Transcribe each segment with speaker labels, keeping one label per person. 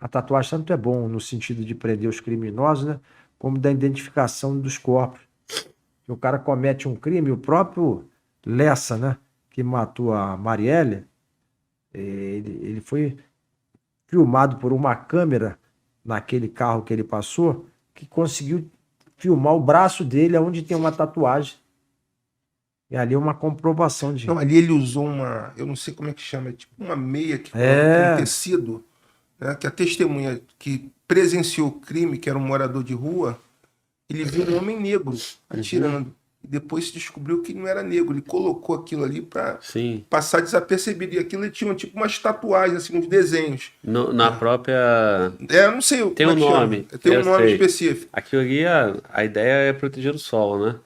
Speaker 1: A tatuagem tanto é bom no sentido de prender os criminosos, né? Como da identificação dos corpos. Que o cara comete um crime, o próprio Lessa, né? Que matou a Marielle, ele foi filmado por uma câmera naquele carro que ele passou, que conseguiu filmar o braço dele onde tem uma tatuagem. E ali é uma comprovação de.
Speaker 2: Não, ali ele usou uma, eu não sei como é que chama, é tipo uma meia que coloca um tecido, né, que a testemunha que presenciou o crime, que era um morador de rua, ele viu um homem negro atirando. E depois se descobriu que não era negro. Ele colocou aquilo ali para passar desapercebido. E aquilo ele tinha tipo umas tatuagens, assim, uns desenhos.
Speaker 3: Na própria...
Speaker 2: Eu não sei
Speaker 3: tem um nome.
Speaker 2: Tem um nome específico.
Speaker 3: Aquilo ali, a ideia é proteger o sol, né?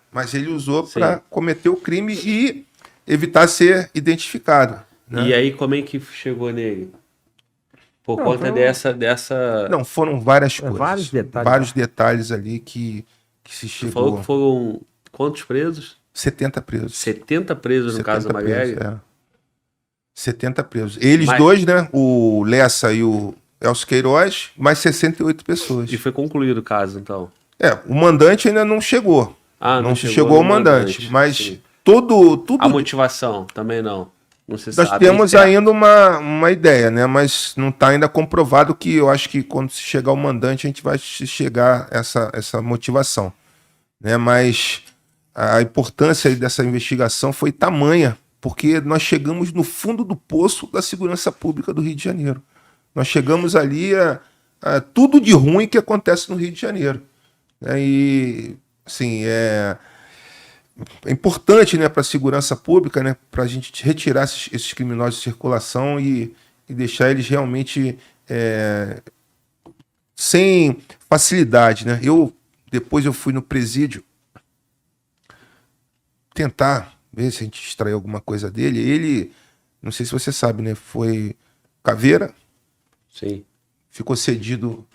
Speaker 2: Mas ele usou para cometer o crime e evitar ser identificado. Né?
Speaker 3: E aí, como é que chegou nele? Por conta dessa...
Speaker 2: Não, foram várias coisas.
Speaker 1: Vários
Speaker 2: detalhes ali que se chegou... Falou
Speaker 3: que foram quantos presos?
Speaker 2: 70 presos.
Speaker 3: 70 presos no caso da Marielle?
Speaker 2: 70 presos. Eles dois, né? O Lessa e o Elcio Queiroz, mais 68 pessoas.
Speaker 3: E foi concluído o caso, então?
Speaker 2: O mandante ainda não chegou. Não chegou o mandante. Mas tudo...
Speaker 3: A motivação também não.
Speaker 2: Nós temos ainda uma ideia, né? Mas não está ainda comprovado, que eu acho que quando se chegar o mandante a gente vai chegar a essa motivação. Né? Mas a importância dessa investigação foi tamanha, porque nós chegamos no fundo do poço da segurança pública do Rio de Janeiro. Nós chegamos ali a tudo de ruim que acontece no Rio de Janeiro. Né? E, assim, é importante, né, para a segurança pública, né, para a gente retirar esses criminosos de circulação e deixar eles realmente sem facilidade. Né? Depois eu fui no presídio tentar ver se a gente extraiu alguma coisa dele. Ele, não sei se você sabe, né, foi caveira.
Speaker 3: Sim.
Speaker 2: Ficou cedido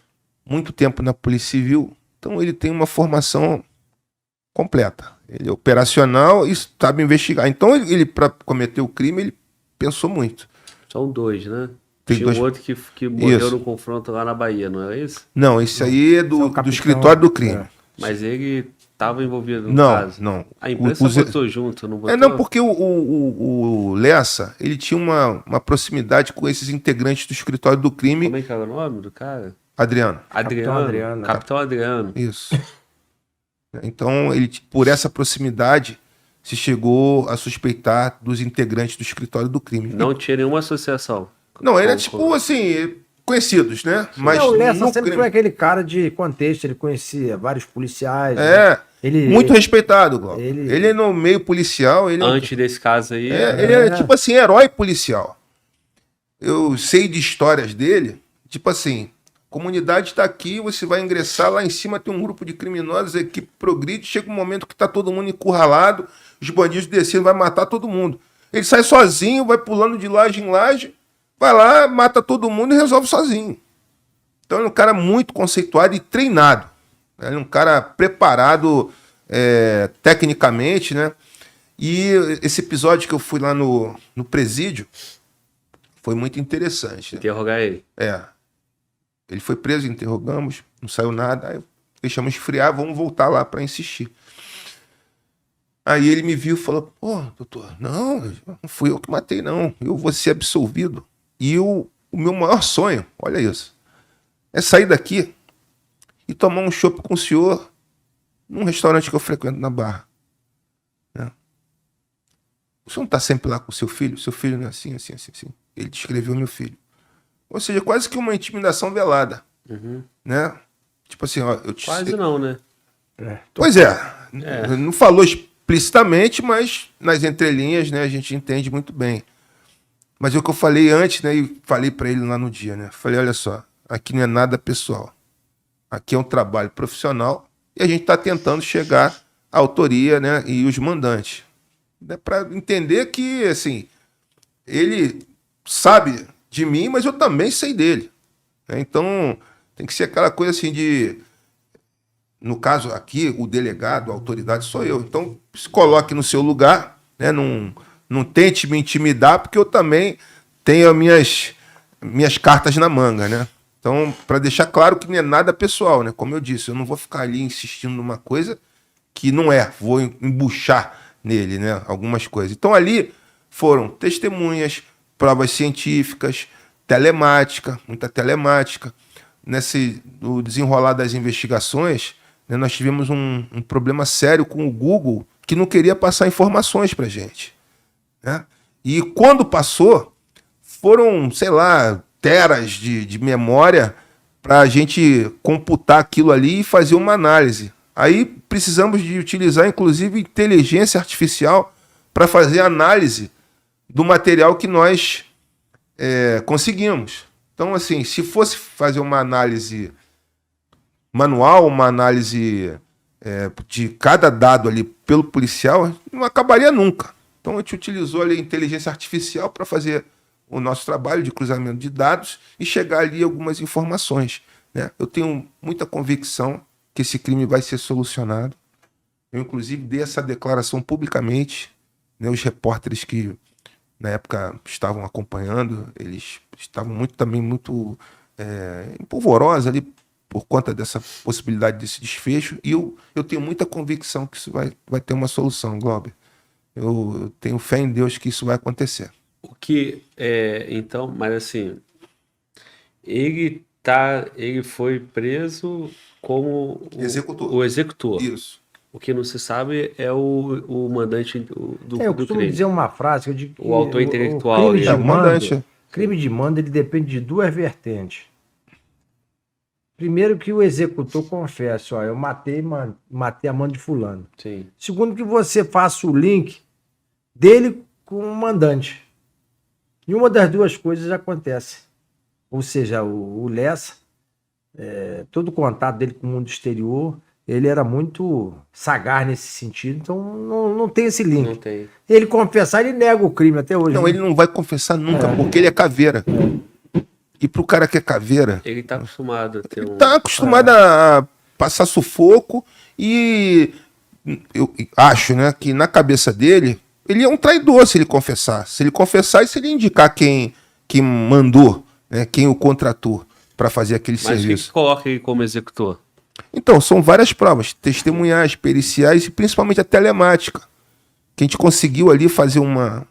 Speaker 2: muito tempo na Polícia Civil. Então ele tem uma formação completa. Ele é operacional e sabe investigar. Então ele para cometer o crime, ele pensou muito.
Speaker 3: São dois, né?
Speaker 2: Tinha
Speaker 3: um outro que morreu no confronto lá na Bahia, não é isso?
Speaker 2: Não, esse aí é do escritório do crime.
Speaker 3: Mas ele estava envolvido no caso?
Speaker 2: Não.
Speaker 3: A imprensa botou junto, não botou?
Speaker 2: Não, porque o Lessa, ele tinha uma proximidade com esses integrantes do escritório do crime.
Speaker 3: Como é que era o nome do cara?
Speaker 2: Adriano.
Speaker 3: Capitão Adriano.
Speaker 2: Isso. Então, ele, por essa proximidade, se chegou a suspeitar dos integrantes do escritório do crime.
Speaker 3: Não tinha nenhuma associação?
Speaker 2: Não, era tipo assim, conhecidos, né? Mas
Speaker 1: o Lessa sempre foi aquele cara de contexto, ele conhecia vários policiais.
Speaker 2: Muito respeitado, Glauco. Ele no meio policial...
Speaker 3: Antes desse caso aí...
Speaker 2: Ele é tipo assim, herói policial. Eu sei de histórias dele, tipo assim... Comunidade está aqui, você vai ingressar, lá em cima tem um grupo de criminosos, a equipe progride, chega um momento que está todo mundo encurralado, os bandidos descendo, vai matar todo mundo. Ele sai sozinho, vai pulando de laje em laje, vai lá, mata todo mundo e resolve sozinho. Então ele é um cara muito conceituado e treinado. Ele é um cara preparado tecnicamente, né? E esse episódio que eu fui lá no presídio foi muito interessante.
Speaker 3: Interrogar ele.
Speaker 2: Ele foi preso, interrogamos, não saiu nada, aí deixamos esfriar, vamos voltar lá para insistir. Aí ele me viu e falou, doutor, não fui eu que matei, não, eu vou ser absolvido. E o meu maior sonho, olha isso, é sair daqui e tomar um chopp com o senhor num restaurante que eu frequento na Barra. O senhor não está sempre lá com o seu filho? Seu filho não é assim. Ele descreveu meu filho. Ou seja, quase que uma intimidação velada. Né? Tipo assim,
Speaker 3: quase não, né?
Speaker 2: Pois não falou explicitamente, mas nas entrelinhas, né, a gente entende muito bem. Mas é o que eu falei antes, né, e falei para ele lá no dia, né? Falei, olha só, aqui não é nada pessoal. Aqui é um trabalho profissional e a gente está tentando chegar à autoria, né, e os mandantes. Né, para entender que, assim, ele sabe de mim, mas eu também sei dele. Né? Então, tem que ser aquela coisa assim de... No caso aqui, o delegado, a autoridade sou eu. Então, se coloque no seu lugar, né? Não tente me intimidar, porque eu também tenho as minhas cartas na manga, né? Então, para deixar claro que não é nada pessoal, né? Como eu disse, eu não vou ficar ali insistindo numa coisa que não é, vou embuchar nele, né? Algumas coisas. Então, ali foram testemunhas, provas científicas, telemática, muita telemática. No desenrolar das investigações, né, nós tivemos um problema sério com o Google, que não queria passar informações para a gente, né? E quando passou, foram, sei lá, teras de memória para a gente computar aquilo ali e fazer uma análise. Aí precisamos de utilizar, inclusive, inteligência artificial para fazer análise do material que nós conseguimos. Então, assim, se fosse fazer uma análise manual, uma análise de cada dado ali pelo policial, não acabaria nunca. Então, a gente utilizou ali a inteligência artificial para fazer o nosso trabalho de cruzamento de dados e chegar ali a algumas informações, né? Eu tenho muita convicção que esse crime vai ser solucionado. Eu, inclusive, dei essa declaração publicamente, né? Os repórteres que, na época, estavam acompanhando, eles estavam muito empolvorosos ali por conta dessa possibilidade desse desfecho, e eu tenho muita convicção que isso vai ter uma solução, Glauber. Eu tenho fé em Deus que isso vai acontecer.
Speaker 3: O que então, mas assim, ele foi preso como o executor.
Speaker 2: Isso.
Speaker 3: O que não se sabe é o mandante do
Speaker 1: eu costumo
Speaker 3: crime.
Speaker 1: dizer uma frase que eu digo que
Speaker 3: O autor intelectual.
Speaker 1: Crime de mando, ele depende de duas vertentes. Primeiro, que o executor confesse, ó, eu matei a mão de fulano.
Speaker 3: Sim.
Speaker 1: Segundo, que você faça o link dele com o mandante. E uma das duas coisas acontece. Ou seja, o Lessa, todo o contato dele com o mundo exterior, ele era muito sagaz nesse sentido, então não tem esse link.
Speaker 3: Não tem.
Speaker 1: Ele confessar, ele nega o crime até hoje.
Speaker 2: Não,
Speaker 1: né?
Speaker 2: ele não vai confessar nunca, porque ele é caveira. E pro cara que é caveira,
Speaker 3: Ele tá acostumado a ter
Speaker 2: ele tá acostumado a passar sufoco, e eu acho, né, que na cabeça dele, ele é um traidor se ele confessar. Se ele confessar e se ele indicar quem mandou, né, quem o contratou para fazer aquele
Speaker 3: Mas
Speaker 2: serviço.
Speaker 3: o que coloca ele como executor?
Speaker 2: Então, são várias provas, testemunhais, periciais e principalmente a telemática, que a gente conseguiu ali fazer uma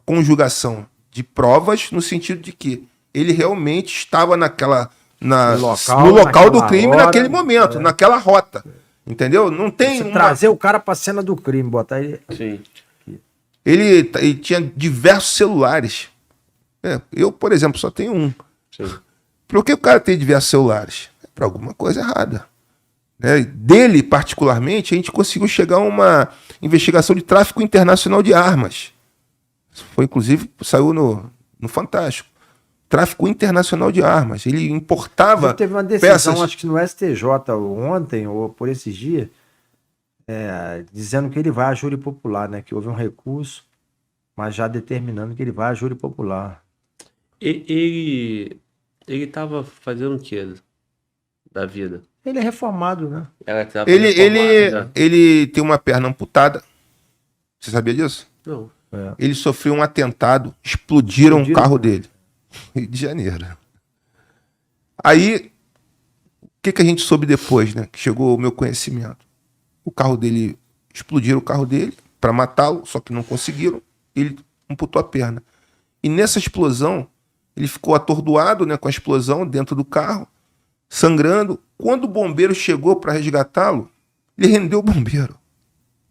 Speaker 2: conjugação de provas no sentido de que ele realmente estava no local do crime
Speaker 1: hora,
Speaker 2: naquele momento, naquela rota. Entendeu? Não tem
Speaker 1: trazer o cara para a cena do crime, botar ele.
Speaker 3: Sim.
Speaker 2: Ele tinha diversos celulares. Eu, por exemplo, só tenho um.
Speaker 3: Sim.
Speaker 2: Por que o cara tem diversos celulares? É para alguma coisa errada. Né? Dele, particularmente, a gente conseguiu chegar a uma investigação de tráfico internacional de armas. Foi, inclusive, saiu no Fantástico. Tráfico internacional de armas. Ele importava
Speaker 1: teve uma decisão,
Speaker 2: peças.
Speaker 1: acho que no STJ ontem, ou por esses dias, dizendo que ele vai à júri popular, né? Que houve um recurso, mas já determinando que ele vai à júri popular.
Speaker 3: Ele estava fazendo o que da vida?
Speaker 1: Ele é reformado, né?
Speaker 2: Ele tem uma perna amputada. Você sabia disso?
Speaker 3: Não.
Speaker 2: Ele sofreu um atentado, explodiram o carro dele. Rio de Janeiro. Aí, o que a gente soube depois, né? Que chegou ao meu conhecimento. O carro dele, explodiram o carro dele para matá-lo, só que não conseguiram. Ele amputou a perna. E nessa explosão, ele ficou atordoado, né, com a explosão dentro do carro, sangrando. Quando o bombeiro chegou para resgatá-lo, ele rendeu o bombeiro.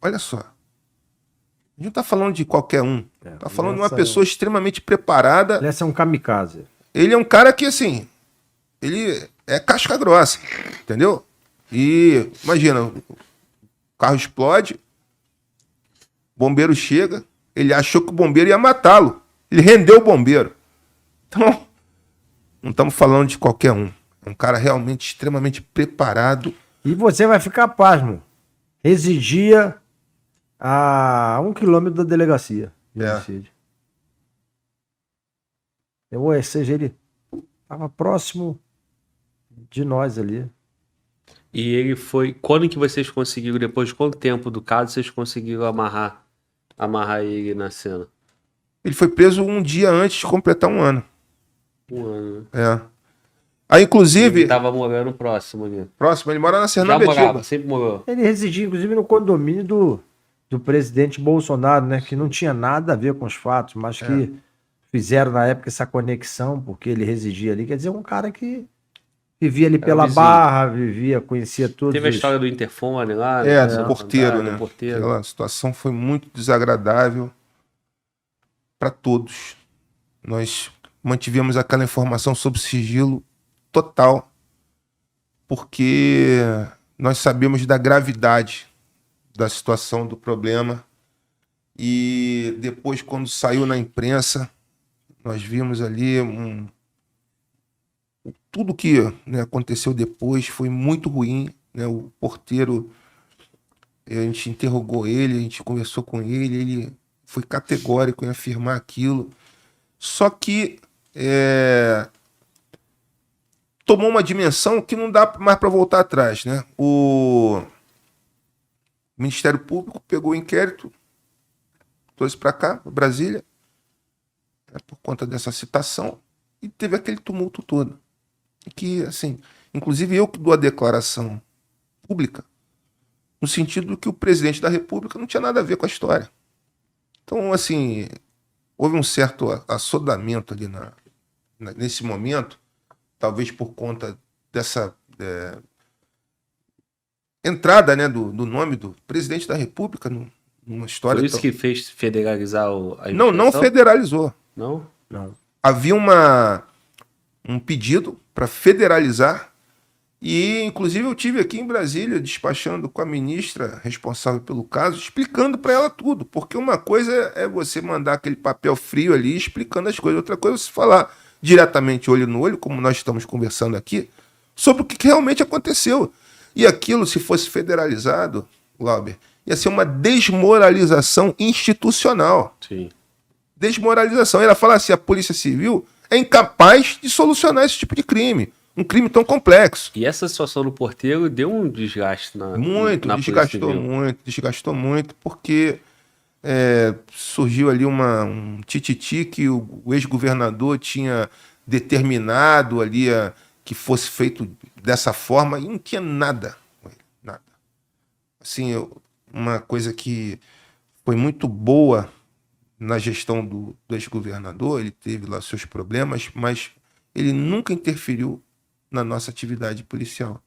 Speaker 2: Olha só. A gente não está falando de qualquer um. Está falando de uma pessoa extremamente preparada.
Speaker 1: Ele é um kamikaze.
Speaker 2: Ele é um cara que, assim, ele é casca grossa, entendeu? E imagina, o carro explode, o bombeiro chega, ele achou que o bombeiro ia matá-lo. Ele rendeu o bombeiro. Então, não estamos falando de qualquer um. É um cara realmente extremamente preparado.
Speaker 1: E você vai ficar pasmo. Residia a 1 quilômetro da delegacia de homicídio. Ou seja, ele estava próximo de nós ali.
Speaker 3: E ele foi... Quando que vocês conseguiram, depois de quanto tempo do caso, vocês conseguiram amarrar ele na cena?
Speaker 2: Ele foi preso um dia antes de completar um ano.
Speaker 3: Um ano.
Speaker 2: Aí,
Speaker 3: Ele
Speaker 2: inclusive,
Speaker 3: tava morando próximo ali.
Speaker 2: próximo, ele mora na
Speaker 3: Já
Speaker 2: Sernambetiba.
Speaker 3: morava, sempre morou.
Speaker 1: Ele residia, inclusive, no condomínio do presidente Bolsonaro, né? Que não tinha nada a ver com os fatos, mas que fizeram na época essa conexão, porque ele residia ali. Quer dizer, um cara que vivia ali pela
Speaker 3: vizinho.
Speaker 1: Barra, conhecia todos
Speaker 3: Teve a
Speaker 1: os...
Speaker 3: história do interfone lá.
Speaker 2: Do porteiro, né?
Speaker 3: Do porteiro.
Speaker 2: Aquela situação foi muito desagradável para todos. Nós mantivemos aquela informação sob sigilo total, porque nós sabemos da gravidade da situação, do problema. E depois, quando saiu na imprensa, nós vimos ali tudo que, né, aconteceu depois foi muito ruim, né? O porteiro, a gente interrogou ele, a gente conversou com ele foi categórico em afirmar aquilo. Só que tomou uma dimensão que não dá mais para voltar atrás, né? O Ministério Público pegou o inquérito, trouxe para cá, para Brasília, né, por conta dessa citação, e teve aquele tumulto todo. Que, assim, inclusive eu que dou a declaração pública, no sentido de que o presidente da República não tinha nada a ver com a história. Então, assim, houve um certo assodamento ali nesse momento, talvez por conta dessa entrada, né, do nome do presidente da República numa história.
Speaker 3: Foi isso que fez federalizar a
Speaker 2: Não
Speaker 3: investigação?
Speaker 2: federalizou.
Speaker 3: Não?
Speaker 1: Não.
Speaker 2: Havia um pedido para federalizar e, inclusive, eu tive aqui em Brasília despachando com a ministra responsável pelo caso, explicando para ela tudo, porque uma coisa é você mandar aquele papel frio ali explicando as coisas, outra coisa é você falar diretamente, olho no olho, como nós estamos conversando aqui, sobre o que realmente aconteceu. E aquilo, se fosse federalizado, Glauber, ia ser uma desmoralização institucional.
Speaker 3: Sim.
Speaker 2: Desmoralização. Ela fala assim, a Polícia Civil é incapaz de solucionar esse tipo de crime. Um crime tão complexo.
Speaker 3: E essa situação do porteiro deu um desgaste na
Speaker 2: Desgastou muito, porque surgiu ali um tititi que o ex-governador tinha determinado ali que fosse feito dessa forma e não tinha nada. Nada. Assim, uma coisa que foi muito boa na gestão do ex-governador, ele teve lá seus problemas, mas ele nunca interferiu na nossa atividade policial.